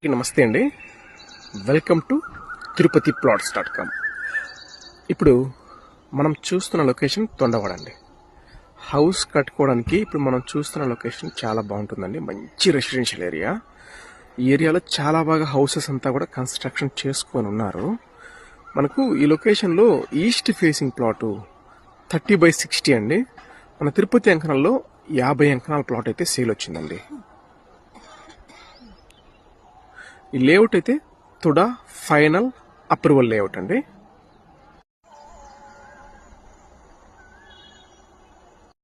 నమస్తే అండి. Welcome to Tirupati plots.com. ఇప్పుడు మనం చూస్తున్న లొకేషన్ తొండవాడ అండి. హౌస్ కట్టుకోవడానికి ఇప్పుడు మనం చూస్తున్న లొకేషన్ చాలా బాగుంటుందండి. మంచి రెసిడెన్షియల్ ఏరియా. ఈ ఏరియాలో చాలా బాగా హౌసెస్ అంతా కూడా కన్స్ట్రక్షన్ చేసుకొని ఉన్నారు. మనకు ఈ లొకేషన్లో ఈస్ట్ ఫేసింగ్ ప్లాటు 30/60 అండి. మన తిరుపతి అంకణంలో 50 అంకణాల ప్లాట్ అయితే సేల్ వచ్చిందండి. ఈ లేఅవుట్ అయితే తుడా ఫైనల్ అప్రూవల్ లేఅవుట్ అండి.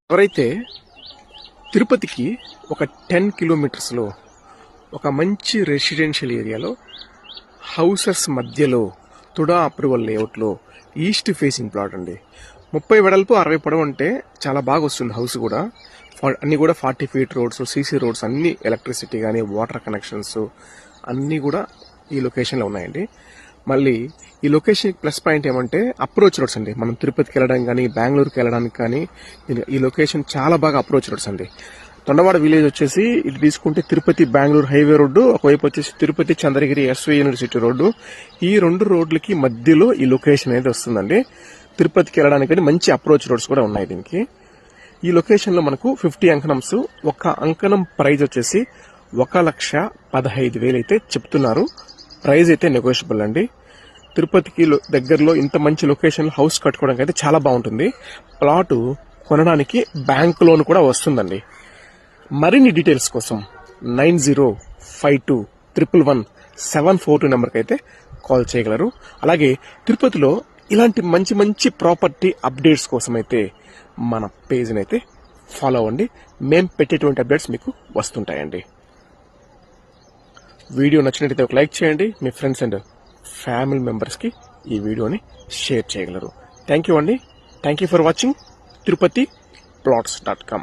ఎవరైతే తిరుపతికి ఒక 10 కిలోమీటర్స్లో ఒక మంచి రెసిడెన్షియల్ ఏరియాలో హౌసెస్ మధ్యలో తుడా అప్రూవల్ లేఅవుట్లో ఈస్ట్ ఫేసింగ్ ప్లాట్ అండి. 30 వెడల్పు 60 పొడవు అంటే చాలా బాగా వస్తుంది హౌస్ కూడా. అన్నీ కూడా 40 ఫీట్ రోడ్స్, సీసీ రోడ్స్, అన్ని ఎలక్ట్రిసిటీ కానీ వాటర్ కనెక్షన్స్ అన్నీ కూడా ఈ లొకేషన్లో ఉన్నాయండి. మళ్ళీ ఈ లొకేషన్ ప్లస్ పాయింట్ ఏమంటే అప్రోచ్ రోడ్స్ అండి. మనం తిరుపతికి వెళ్ళడానికి కానీ బెంగళూరుకి వెళ్ళడానికి కానీ ఈ లొకేషన్ చాలా బాగా అప్రోచ్ రోడ్స్ అండి. తొండవాడ విలేజ్ వచ్చేసి ఇటు తీసుకుంటే తిరుపతి బెంగళూరు హైవే రోడ్డు, ఒకవైపు వచ్చేసి Tirupati Chandragiri S V university road. ఈ 2 రోడ్లకి మధ్యలో ఈ లొకేషన్ అనేది వస్తుందండి. తిరుపతికి వెళ్ళడానికి కానీ మంచి అప్రోచ్ రోడ్స్ కూడా ఉన్నాయి దీనికి. ఈ లొకేషన్లో మనకు 50 అంకణమ్స్. ఒక అంకణం ప్రైజ్ వచ్చేసి 1,15,000 అయితే చెప్తున్నారు. ప్రైజ్ అయితే నెగోషియబుల్ అండి. తిరుపతికి దగ్గరలో ఇంత మంచి లొకేషన్ హౌస్ కట్టుకోవడానికి అయితే చాలా బాగుంటుంది. ప్లాటు కొనడానికి బ్యాంక్ లోన్ కూడా వస్తుందండి. మరిన్ని డీటెయిల్స్ కోసం 9052111742 నెంబర్కి అయితే కాల్ చేయగలరు. అలాగే తిరుపతిలో ఇలాంటి మంచి మంచి ప్రాపర్టీ అప్డేట్స్ కోసం అయితే మన పేజ్ని అయితే ఫాలో అవ్వండి. మేము పెట్టేటువంటి అప్డేట్స్ మీకు వస్తుంటాయండి. వీడియో నచ్చినట్లయితే ఒక లైక్ చేయండి. మీ ఫ్రెండ్స్ అండ్ ఫ్యామిలీ మెంబర్స్కి ఈ వీడియోని షేర్ చేయగలరు. థ్యాంక్ యూ అండి. Thank you for watching Tirupati plots.com.